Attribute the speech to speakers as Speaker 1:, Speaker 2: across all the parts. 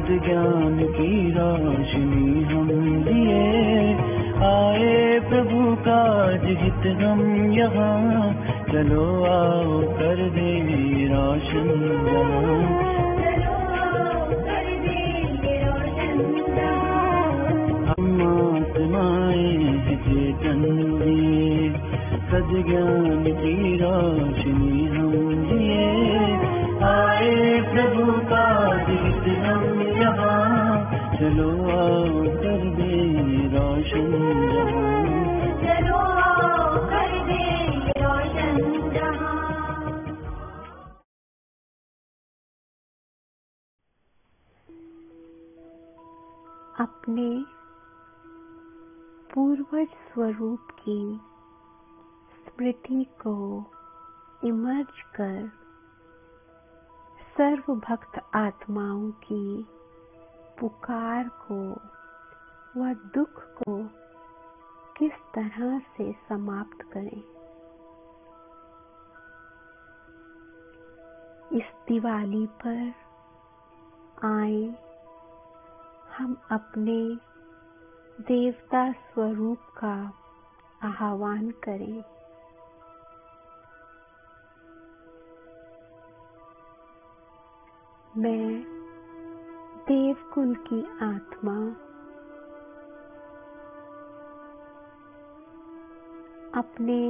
Speaker 1: सद्ज्ञान की रोशनी हम लिए आए, प्रभु काज हित हम यहाँ। चलो आओ कर दे रोशन जहाँ, हम आत्माएं हैं चेतन दिए, सद्ज्ञान की रोशनी हम लिए आए, प्रभु काज हित हम यहाँ। चलो आओ कर दे रोशन जहाँ, चलो आओ कर दे रोशन जहाँ।
Speaker 2: अपने पूर्वज स्वरूप की स्मृति को इमर्ज कर सर्व भक्त आत्माओं की पुकार को व दुख को किस तरह से समाप्त करें। इस दिवाली पर आए हम अपने देवता स्वरूप का आह्वान करें। मैं देवकुल की आत्मा अपने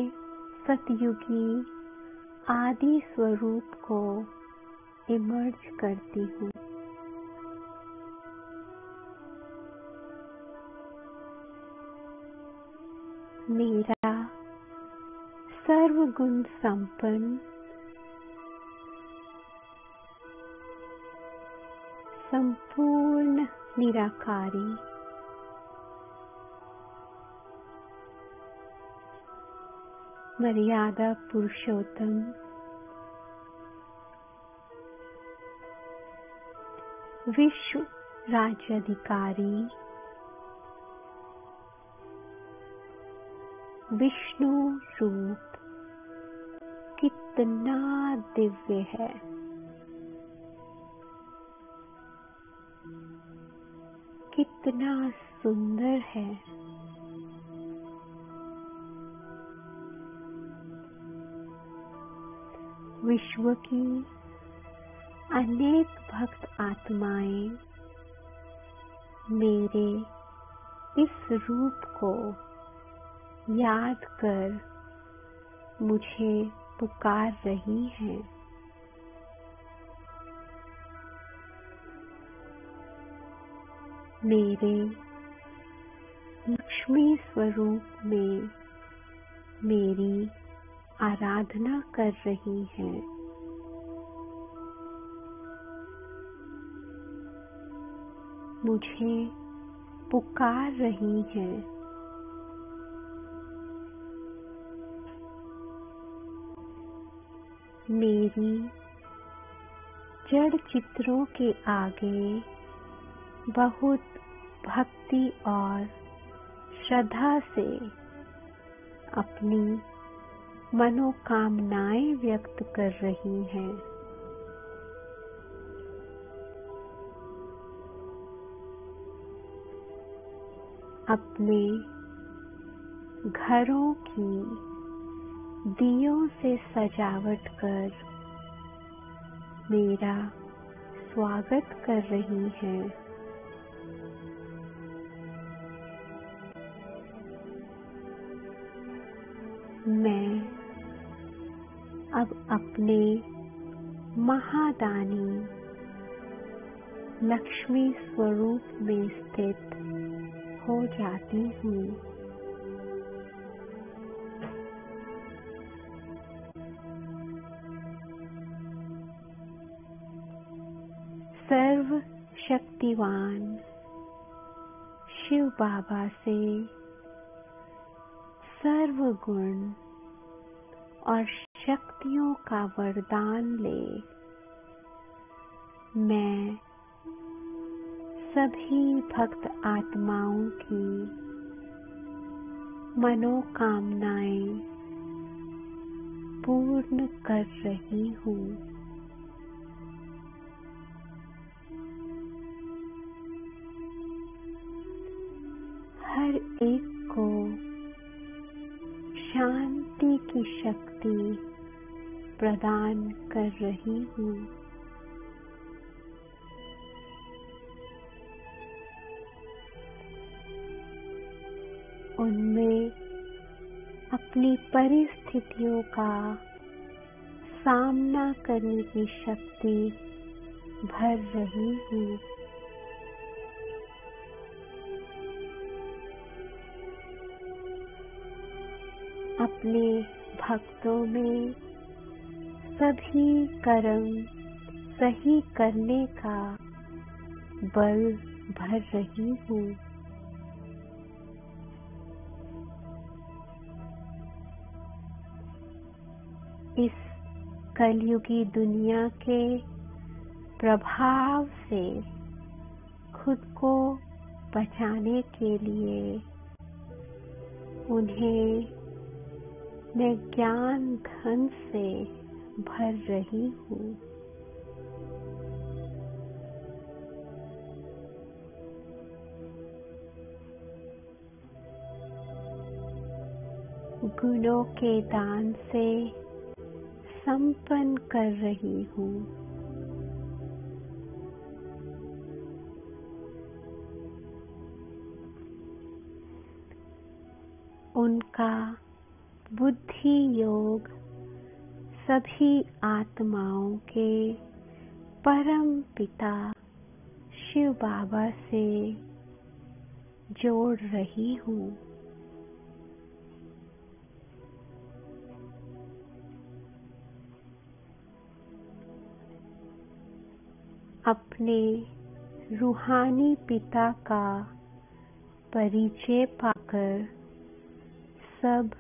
Speaker 2: सतयुगी आदि स्वरूप को इमर्ज करती हूँ। मेरा सर्वगुण संपन्न संपूर्ण निराकारी मर्यादा पुरुषोत्तम विश्व राज्याधिकारी विष्णु रूप कितना दिव्य है। कितना सुंदर है। विश्व की अनेक भक्त आत्माएं मेरे इस रूप को याद कर मुझे पुकार रही हैं। मेरे लक्ष्मी स्वरूप में मेरी आराधना कर रही हैं। मुझे पुकार रही हैं। मेरी जड़ चित्रों के आगे बहुत भक्ति और श्रद्धा से अपनी मनोकामनाएं व्यक्त कर रही हैं। अपने घरों की दियों से सजावट कर मेरा स्वागत कर रही हैं। मैं अब अपने महादानी लक्ष्मी स्वरूप में स्थित हो जाती हूँ। सर्व शक्तिवान शिव बाबा से सर्व गुण और शक्तियों का वरदान ले मैं सभी भक्त आत्माओं की मनोकामनाएं पूर्ण कर रही हूँ। एक को शांति की शक्ति प्रदान कर रही हूँ। उनमें अपनी परिस्थितियों का सामना करने की शक्ति भर रही हूँ। अपने भक्तों में सभी कर्म सही करने का बल भर रही हूँ। इस कलयुगी दुनिया के प्रभाव से खुद को बचाने के लिए उन्हें मैं ज्ञान धन से भर रही हूँ। गुणों के दान से संपन्न कर रही हूँ। उनका बुद्धि योग सभी आत्माओं के परम पिता शिव बाबा से जोड़ रही हूँ। अपने रूहानी पिता का परिचय पाकर सब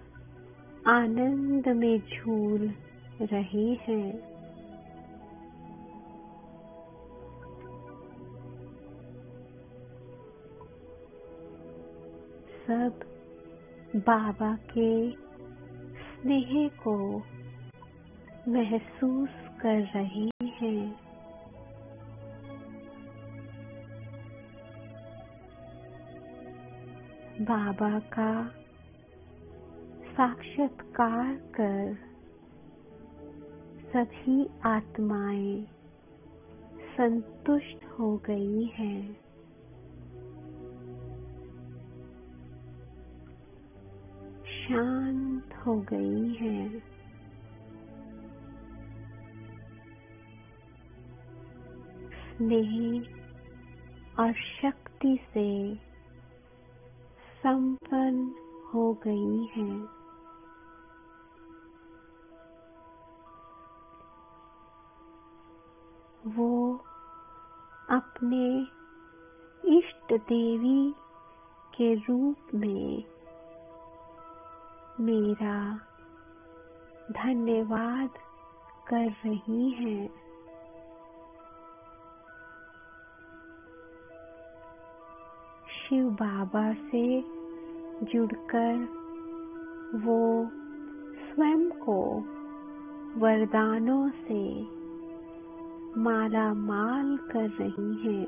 Speaker 2: आनंद में झूल रहे हैं। सब बाबा के स्नेह को महसूस कर रहे हैं। बाबा का साक्षात्कार कर सभी आत्माएं संतुष्ट हो गई हैं। शांत हो गई हैं। स्नेह और शक्ति से संपन्न हो गई हैं। वो अपने इष्ट देवी के रूप में मेरा धन्यवाद कर रही हैं। शिव बाबा से जुड़कर वो स्वयं को वरदानों से माला माल कर रही हैं।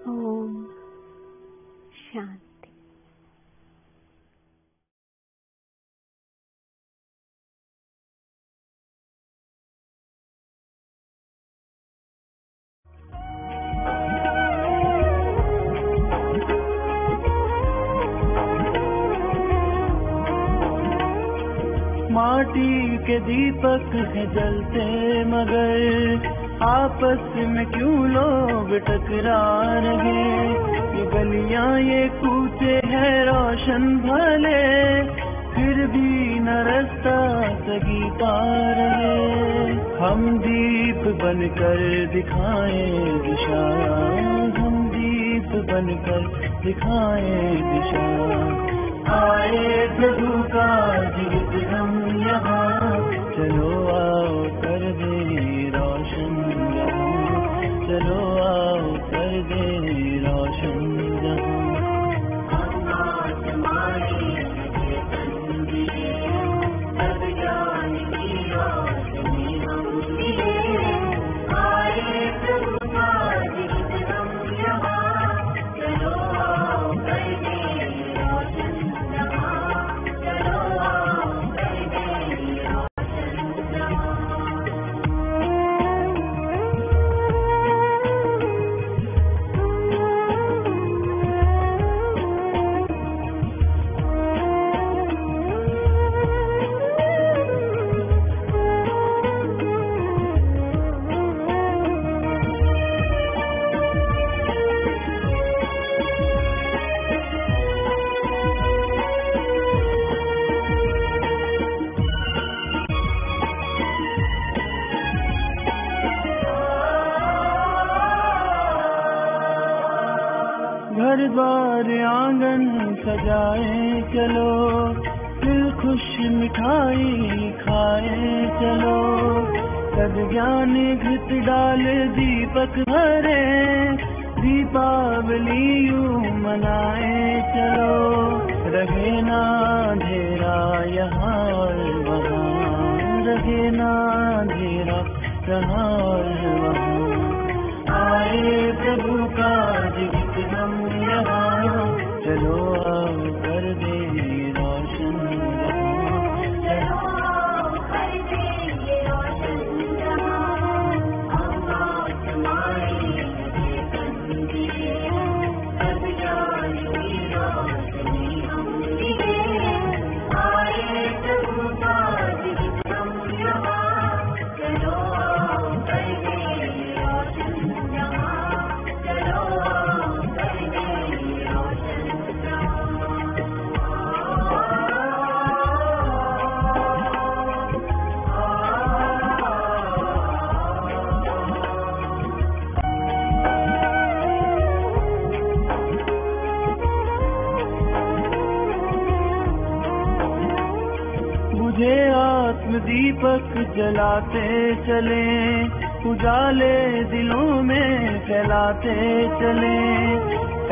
Speaker 2: ओम शांति।
Speaker 1: माटी के दीपक है जलते मगर आपस में क्यों लोग टकरा रहे। ये गलियां ये कूचे हैं रोशन भले फिर भी न रास्ता सही पा रहे। हम दीप बनकर दिखाएं दिशा, हम दीप बनकर दिखाएं दिशा। आए प्रभु का जीवित हम यहाँ, चलो आओ कर दे रोशन यहाँ, चलो आओ कर दे रोशन यहाँ। घर द्वार आंगन सजाए चलो, दिल खुश मिठाई खाए चलो, सब ज्ञान घृत डाल दीपक भरे, दीपावली यूं मनाए चलो, रहे ना अंधेरा यहाँ और वहाँ, रहे ना अंधेरा यहाँ और वहाँ, आए प्रभु का जीवित हम यहाँ, चलो आओ कर दे रोशन जहाँ, चलो आओ कर दे रोशन जहाँ, आवाज़ तुम्हारी बंदिए, सब जान की रोशनी हम दिए, आए प्रभु का जीवित हम यहाँ, चलो आओ कर दे रोशन जहाँ, चलो आओ कर दे रोशन जहाँ। बुझे आत्म दीपक जलाते चले, उजाले दिलों में फैलाते चले,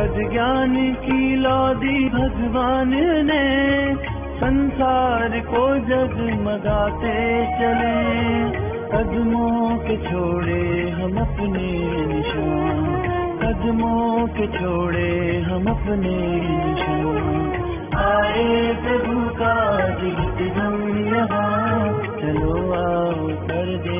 Speaker 1: अज्ञान की लौ दी भगवान ने, संसार को जगमगाते चले, कदमों के छोड़े हम अपने निशान, कदमों के छोड़े हम अपने निशान, आए प्रभु का जीवित हम यहाँ, चलो आओ कर दे